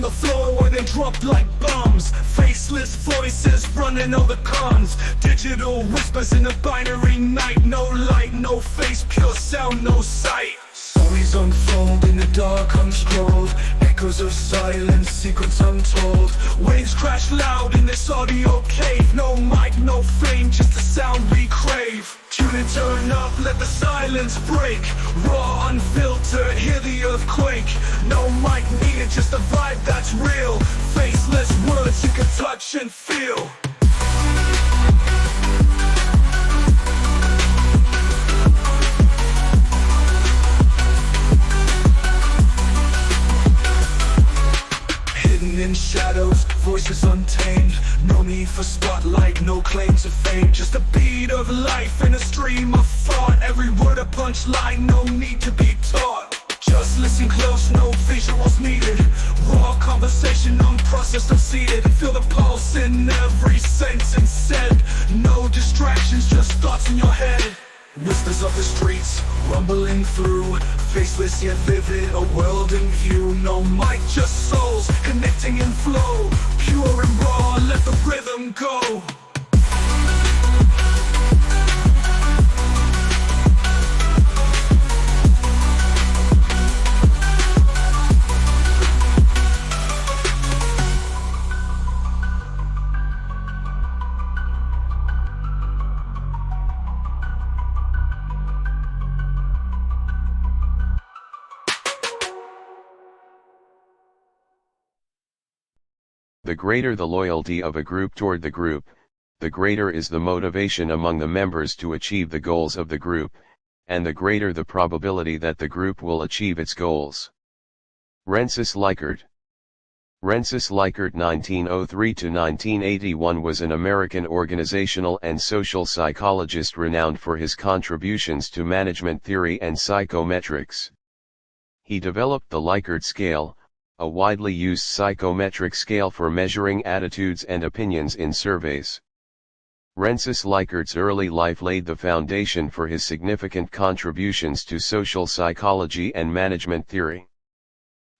the floor where they drop like bombs. Faceless voices running all the cons. Digital whispers in a binary night. No light, no face, pure sound, no sight. Stories unfold in the dark unscrolled. Echoes of silence, secrets untold. Waves crash loud in this audio cave. No mic, no fame, just the sound we crave. Tune and turn up, let the silence break. Raw, unfiltered, hear the earthquake. No mic needed, just a vibe that's real. Faceless words you can touch and feel. In shadows, voices untamed. No need for spotlight, no claim to fame. Just a beat of life in a stream of thought. Every word a punchline, no need to be taught. Just listen close, no visuals needed. Raw conversation, unprocessed, unseated. Feel the pulse in every sentence said. No distractions, just thoughts in your head. Whispers of the streets, rumbling through. Faceless yet vivid, a world in view. No mic, just souls, connecting in flow. Pure and raw, let the rhythm go. The greater the loyalty of a group toward the group, the greater is the motivation among the members to achieve the goals of the group, and the greater the probability that the group will achieve its goals. Rensis Likert. Rensis Likert (1903–1981) was an American organizational and social psychologist renowned for his contributions to management theory and psychometrics. He developed the Likert scale, a widely used psychometric scale for measuring attitudes and opinions in surveys. Rensis Likert's early life laid the foundation for his significant contributions to social psychology and management theory.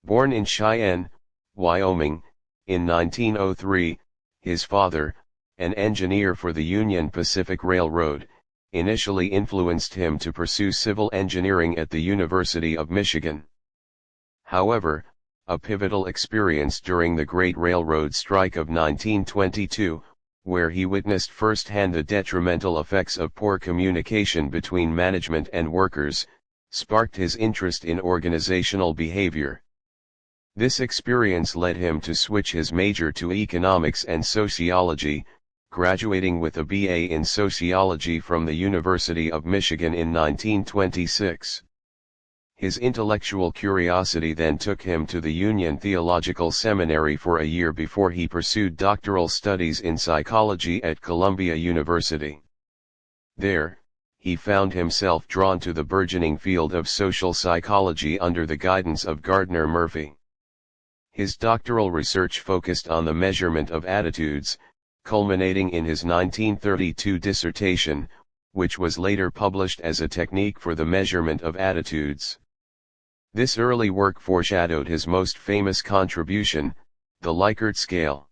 Born in Cheyenne, Wyoming, in 1903, his father, an engineer for the Union Pacific Railroad, initially influenced him to pursue civil engineering at the University of Michigan. However, a pivotal experience during the Great Railroad Strike of 1922, where he witnessed firsthand the detrimental effects of poor communication between management and workers, sparked his interest in organizational behavior. This experience led him to switch his major to economics and sociology, graduating with a BA in sociology from the University of Michigan in 1926. His intellectual curiosity then took him to the Union Theological Seminary for a year before he pursued doctoral studies in psychology at Columbia University. There, he found himself drawn to the burgeoning field of social psychology under the guidance of Gardner Murphy. His doctoral research focused on the measurement of attitudes, culminating in his 1932 dissertation, which was later published as a technique for the measurement of attitudes. This early work foreshadowed his most famous contribution, the Likert scale.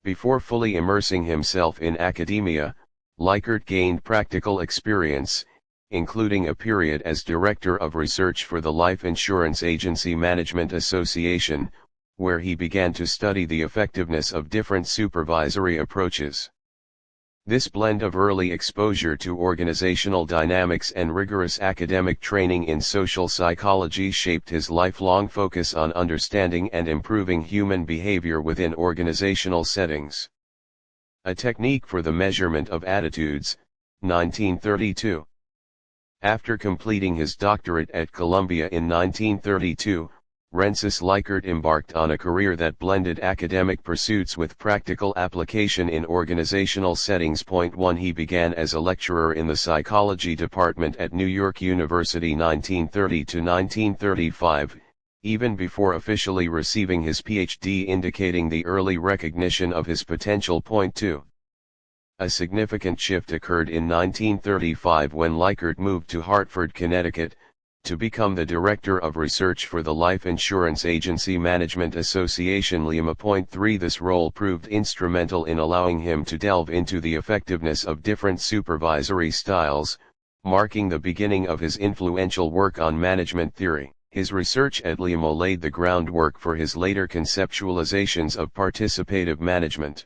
Before fully immersing himself in academia, Likert gained practical experience, including a period as director of research for the Life Insurance Agency Management Association, where he began to study the effectiveness of different supervisory approaches. This blend of early exposure to organizational dynamics and rigorous academic training in social psychology shaped his lifelong focus on understanding and improving human behavior within organizational settings. A technique for the measurement of attitudes, 1932. After completing his doctorate at Columbia in 1932, Rensis Likert embarked on a career that blended academic pursuits with practical application in organizational settings. 1 He began as a lecturer in the psychology department at New York University 1930 to 1935, even before officially receiving his PhD, indicating the early recognition of his potential. 2 A significant shift occurred in 1935 when Likert moved to Hartford, Connecticut, To become the Director of Research for the Life Insurance Agency Management Association Lima.3. This role proved instrumental in allowing him to delve into the effectiveness of different supervisory styles, marking the beginning of his influential work on management theory. His research at Lima laid the groundwork for his later conceptualizations of participative management.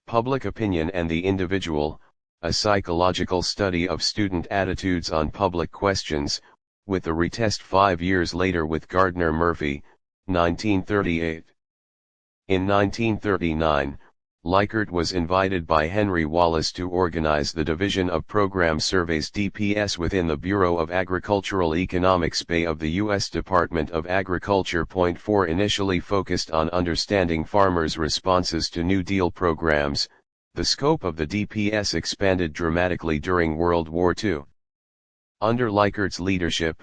Public Opinion and the Individual, a psychological study of student attitudes on public questions, with a retest 5 years later with Gardner Murphy, 1938. In 1939, Likert was invited by Henry Wallace to organize the Division of Program Surveys (DPS) within the Bureau of Agricultural Economics (BA) of the U.S. Department of Agriculture. 4 Initially focused on understanding farmers' responses to New Deal programs, the scope of the DPS expanded dramatically during World War II. Under Likert's leadership,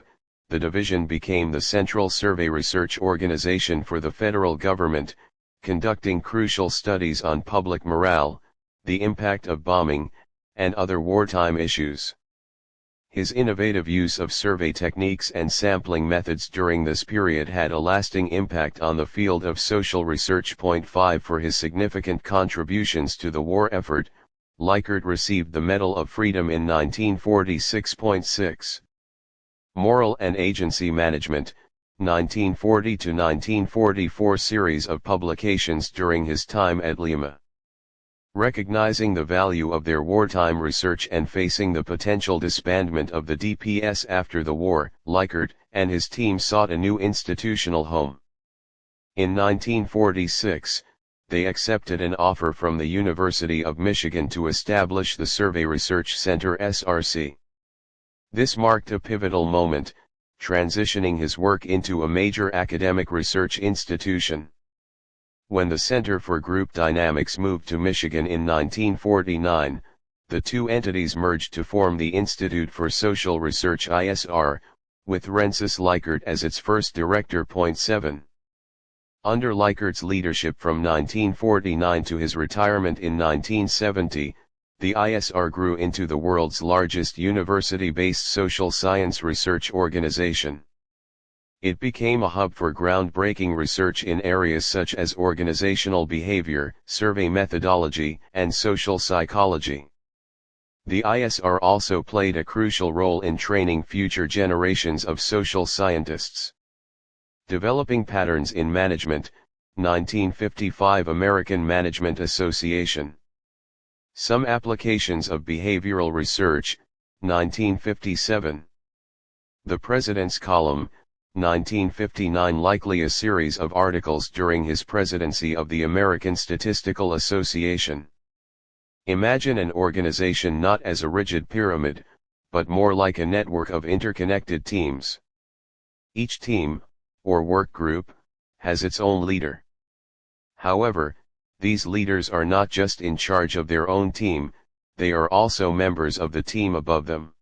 the division became the central survey research organization for the federal government, conducting crucial studies on public morale, the impact of bombing, and other wartime issues. His innovative use of survey techniques and sampling methods during this period had a lasting impact on the field of social research. 5 For his significant contributions to the war effort, Likert received the Medal of Freedom in 1946. Moral and Agency Management, 1940 to 1944 series of publications during his time at Lima. Recognizing the value of their wartime research and facing the potential disbandment of the DPS after the war, Likert and his team sought a new institutional home. In 1946, they accepted an offer from the University of Michigan to establish the Survey Research Center (SRC). This marked a pivotal moment, transitioning his work into a major academic research institution. When the Center for Group Dynamics moved to Michigan in 1949, the two entities merged to form the Institute for Social Research (ISR), with Rensis Likert as its first director. 7 Under Likert's leadership from 1949 to his retirement in 1970, the ISR grew into the world's largest university-based social science research organization. It became a hub for groundbreaking research in areas such as organizational behavior, survey methodology, and social psychology. The ISR also played a crucial role in training future generations of social scientists. Developing Patterns in Management, 1955 American Management Association. Some Applications of Behavioral Research, 1957. The President's Column, 1959 Likely a series of articles during his presidency of the American Statistical Association. Imagine an organization not as a rigid pyramid, but more like a network of interconnected teams. Each team, or work group, has its own leader. However, these leaders are not just in charge of their own team, they are also members of the team above them.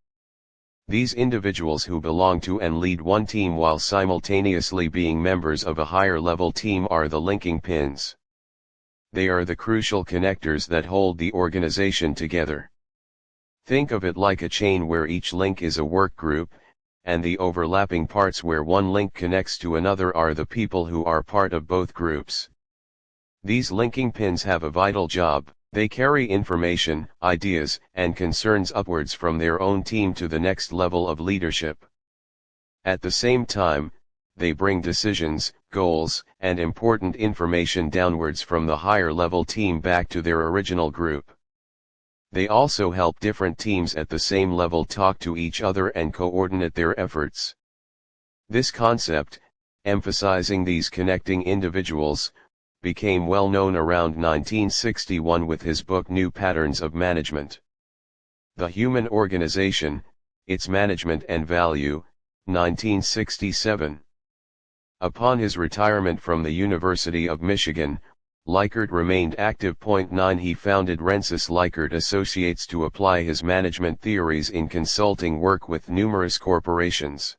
These individuals who belong to and lead one team while simultaneously being members of a higher-level team are the linking pins. They are the crucial connectors that hold the organization together. Think of it like a chain where each link is a work group, and the overlapping parts where one link connects to another are the people who are part of both groups. These linking pins have a vital job. They carry information, ideas, and concerns upwards from their own team to the next level of leadership. At the same time, they bring decisions, goals, and important information downwards from the higher level team back to their original group. They also help different teams at the same level talk to each other and coordinate their efforts. This concept, emphasizing these connecting individuals, became well known around 1961 with his book New Patterns of Management. The Human Organization, Its Management and Value, 1967. Upon his retirement from the University of Michigan, Likert remained active. 9 He founded Rensis Likert Associates to apply his management theories in consulting work with numerous corporations.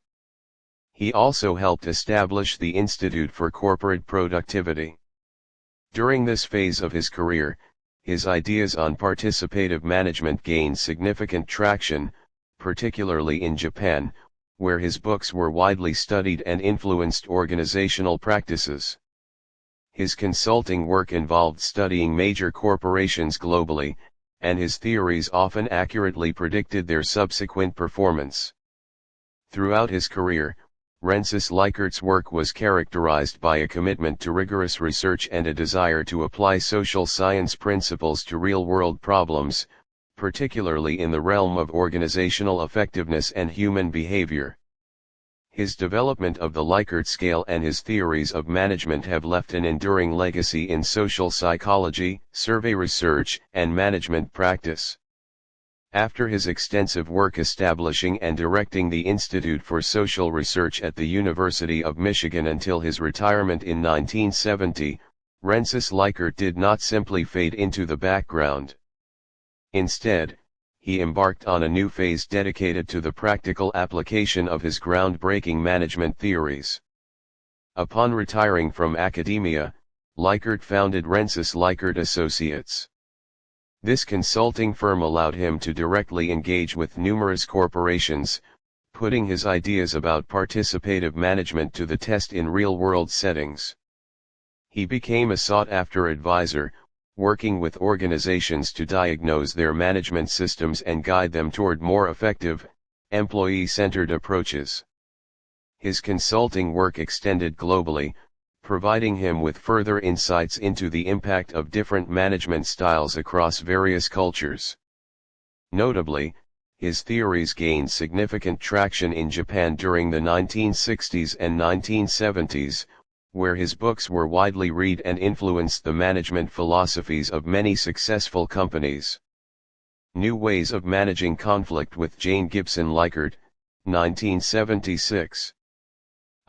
He also helped establish the Institute for Corporate Productivity. During this phase of his career, his ideas on participative management gained significant traction, particularly in Japan, where his books were widely studied and influenced organizational practices. His consulting work involved studying major corporations globally, and his theories often accurately predicted their subsequent performance. Throughout his career, Rensis Likert's work was characterized by a commitment to rigorous research and a desire to apply social science principles to real-world problems, particularly in the realm of organizational effectiveness and human behavior. His development of the Likert scale and his theories of management have left an enduring legacy in social psychology, survey research, and management practice. After his extensive work establishing and directing the Institute for Social Research at the University of Michigan until his retirement in 1970, Rensis Likert did not simply fade into the background. Instead, he embarked on a new phase dedicated to the practical application of his groundbreaking management theories. Upon retiring from academia, Likert founded Rensis Likert Associates. This consulting firm allowed him to directly engage with numerous corporations, putting his ideas about participative management to the test in real-world settings. He became a sought-after advisor, working with organizations to diagnose their management systems and guide them toward more effective, employee-centered approaches. His consulting work extended globally, providing him with further insights into the impact of different management styles across various cultures. Notably, his theories gained significant traction in Japan during the 1960s and 1970s, where his books were widely read and influenced the management philosophies of many successful companies. New Ways of Managing Conflict with Jane Gibson Likert, 1976.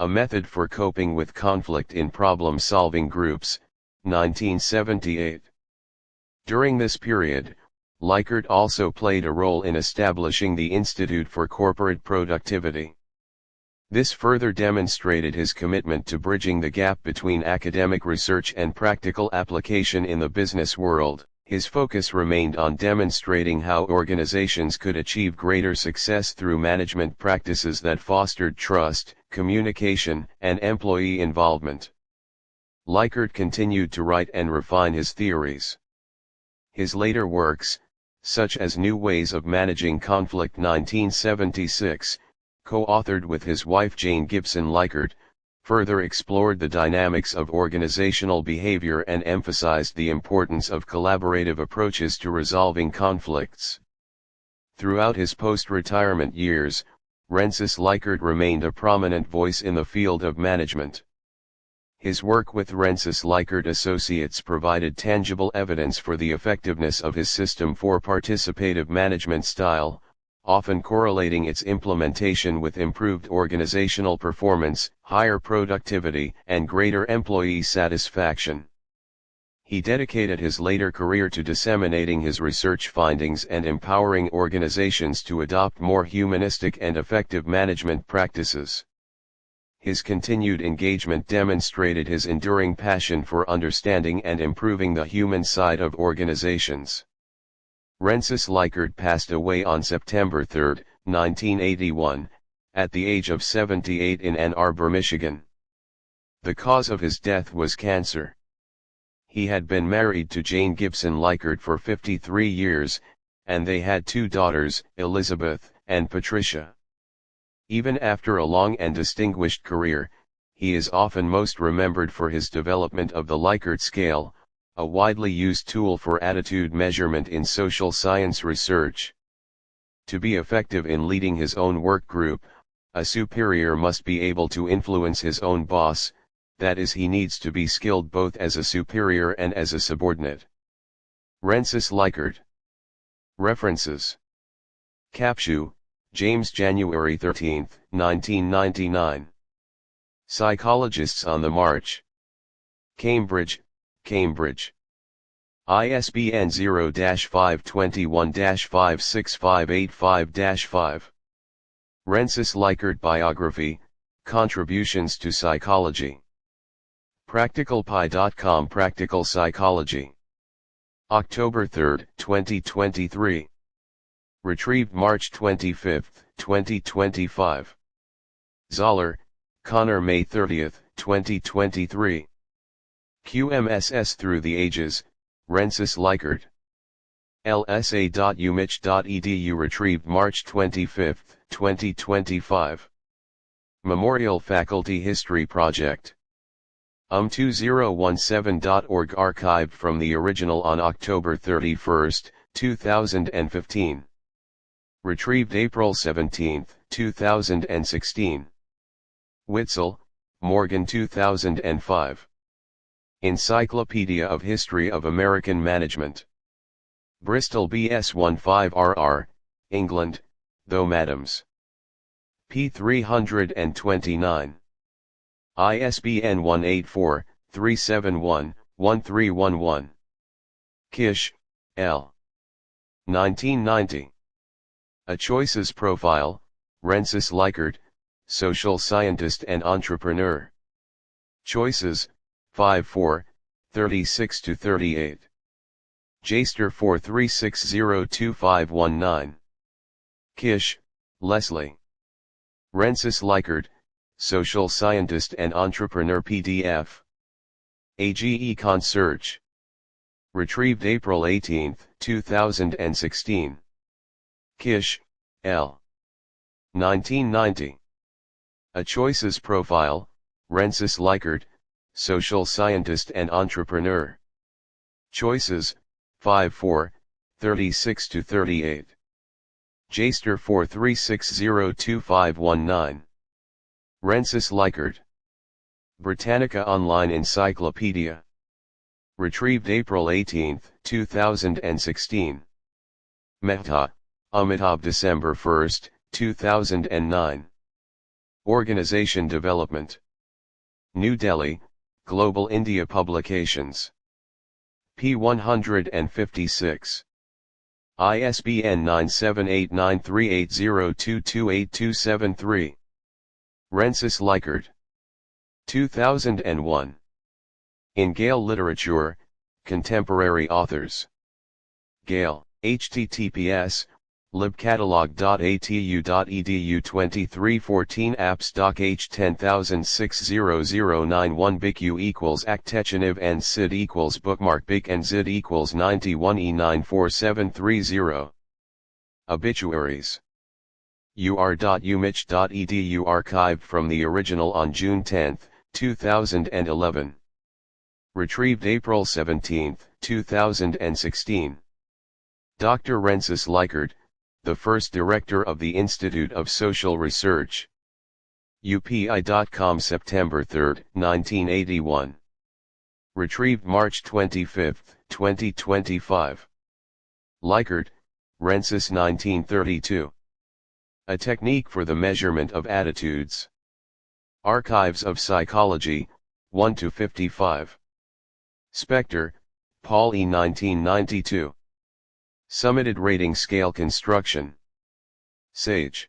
A Method for Coping with Conflict in Problem-Solving Groups, 1978. During this period, Likert also played a role in establishing the Institute for Corporate Productivity. This further demonstrated his commitment to bridging the gap between academic research and practical application in the business world. His focus remained on demonstrating how organizations could achieve greater success through management practices that fostered trust, communication, and employee involvement. Likert continued to write and refine his theories. His later works, such as New Ways of Managing Conflict 1976, co-authored with his wife Jane Gibson Likert, further explored the dynamics of organizational behavior and emphasized the importance of collaborative approaches to resolving conflicts. Throughout his post-retirement years, Rensis Likert remained a prominent voice in the field of management. His work with Rensis Likert Associates provided tangible evidence for the effectiveness of his system for participative management style, often correlating its implementation with improved organizational performance, higher productivity, and greater employee satisfaction. He dedicated his later career to disseminating his research findings and empowering organizations to adopt more humanistic and effective management practices. His continued engagement demonstrated his enduring passion for understanding and improving the human side of organizations. Rensis Likert passed away on September 3, 1981, at the age of 78 in Ann Arbor, Michigan. The cause of his death was cancer. He had been married to Jane Gibson Likert for 53 years, and they had two daughters, Elizabeth and Patricia. Even after a long and distinguished career, he is often most remembered for his development of the Likert scale, a widely used tool for attitude measurement in social science research. To be effective in leading his own work group, a superior must be able to influence his own boss, that is, he needs to be skilled both as a superior and as a subordinate. Rensis Likert. References. Capshu, James, January 13, 1999. Psychologists on the March. Cambridge, Cambridge. ISBN 0-521-56585-5. Rensis Likert Biography, Contributions to Psychology. PracticalPi.com. Practical Psychology. October 3, 2023. Retrieved March 25, 2025. Zoller, Connor May 30, 2023. QMSS Through the Ages, Rensis Likert. lsa.umich.edu Retrieved March 25, 2025. Memorial Faculty History Project. 2017.org Archived from the original on October 31, 2015. Retrieved April 17, 2016. Witzel, Morgan 2005. Encyclopedia of History of American Management. Bristol BS15RR, England, though Madams. p. 329. ISBN 184-371-1311. Kish, L. 1990. A Choices Profile, Rensis Likert, Social Scientist and Entrepreneur. Choices, 5-4, 36-38. Jaster 43602519. Kish, Leslie. Rensis Likert, Social Scientist and Entrepreneur PDF. AGE Concierge. Retrieved April 18, 2016. Kish, L. 1990. A Choices Profile, Rensis Likert, Social Scientist and Entrepreneur. Choices, 5-4, 36-38. Jaster 43602519. Rensis Likert. Britannica Online Encyclopedia. Retrieved April 18, 2016. Mehta, Amitabh December 1, 2009. Organization Development. New Delhi, Global India Publications. p. 156. ISBN 9789380228273. Rensis Likert. 2001. In Gale Literature, Contemporary Authors. Gale, https, libcatalog.atu.edu 2314 apps h 1006091 biq equals actecheniv and sid equals bookmark bic and zid equals 91e94730. Obituaries. ur.umich.edu Archived from the original on June 10, 2011. Retrieved April 17, 2016. Dr. Rensis Likert, the first director of the Institute of Social Research. UPI.com September 3, 1981. Retrieved March 25, 2025. Likert, Rensis 1932. A Technique for the Measurement of Attitudes. Archives of Psychology, 1-55. Spector, Paul E. 1992. Summited Rating Scale Construction. Sage.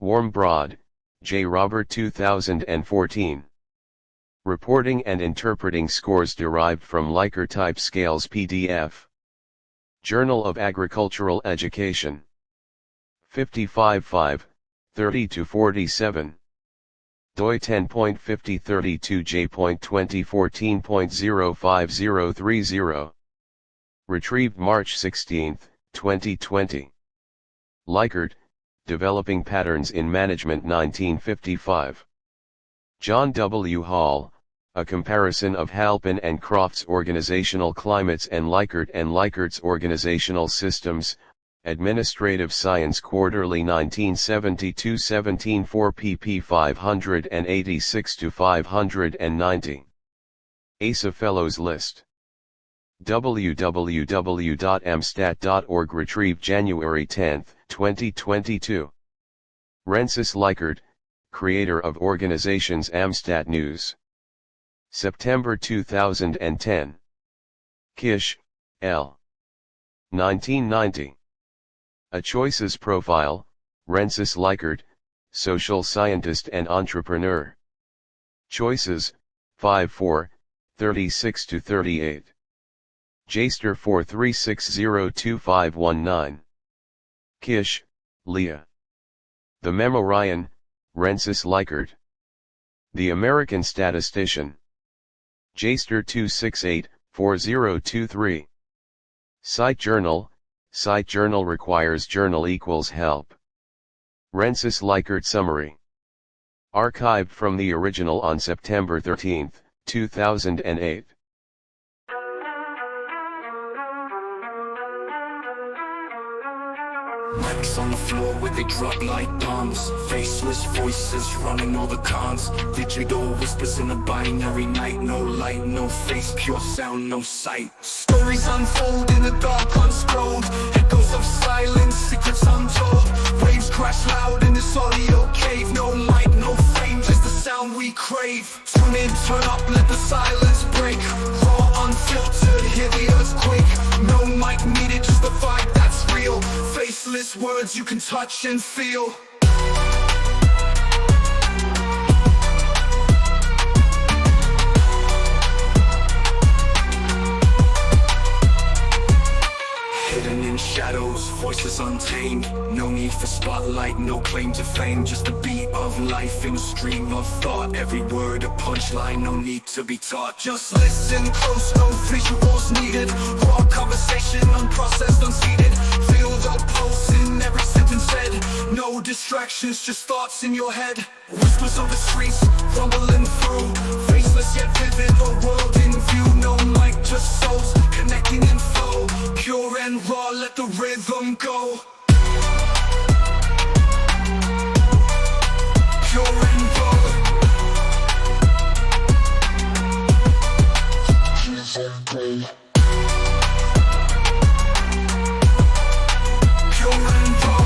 Warmbroad, J. Robert 2014. Reporting and Interpreting Scores Derived from Likert Type Scales PDF. Journal of Agricultural Education. 55.5, 30-47. doi 10.5032j.2014.05030. Retrieved March 16, 2020. Likert, Developing Patterns in Management 1955. John W. Hall, A Comparison of Halpin and Croft's Organizational Climates and Likert's Organizational Systems, Administrative Science Quarterly 1972-17 4 pp 586-590. ASA Fellows List. www.amstat.org Retrieved January 10, 2022. Rensis Likert, Creator of Organizations Amstat News. September 2010. Kish, L. 1990. A Choices Profile, Rensis Likert, Social Scientist and Entrepreneur. Choices, 5-4, 36-38. Jaster 43602519. Kish, Leah. The Memorian, Rensis Likert. The American statistician. Jaster 268-4023. Site journal requires journal equals help. Rensis Likert summary. Archived from the original on September 13, 2008. Mics on the floor where they drop like bombs. Faceless voices running all the cons. Digital whispers in a binary night. No light, no face, pure sound, no sight. Stories unfold in the dark unscrolled. Echoes of silence, secrets untold. Waves crash loud in this audio cave. No light, no flame, just the sound we crave. Tune in, turn up, let the silence break. Raw, unfiltered, hear the earthquake. No mic needed, just the vibe that's real. Faceless words you can touch and feel. Hidden in shadows, voices untamed. No need for spotlight, no claim to fame. Just the beat of life in a stream of thought. Every word a punchline, no need to be taught. Just listen close, no visuals needed. Raw conversation, unprocessed, unseated. Feel the pulse in every sentence said. No distractions, just thoughts in your head. Whispers of the streets, rumbling through. Faceless yet vivid, a world in view. No mic, just souls, connecting in flow. Pure and raw, let the rhythm go. Pure and raw. Pure and raw.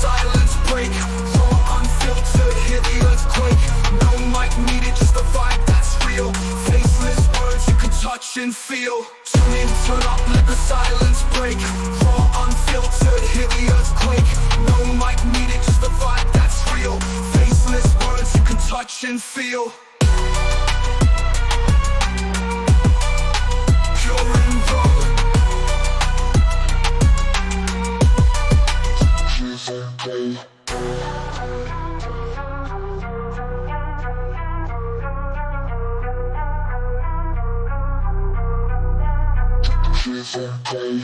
Silence break, raw, unfiltered, hear the earthquake. No mic needed, just the vibe that's real. Faceless words you can touch and feel. Tune in, turn up, let the silence break. Raw, unfiltered, hear the earthquake. No mic needed, just the vibe that's real. Faceless words you can touch and feel. Pure and raw. Play.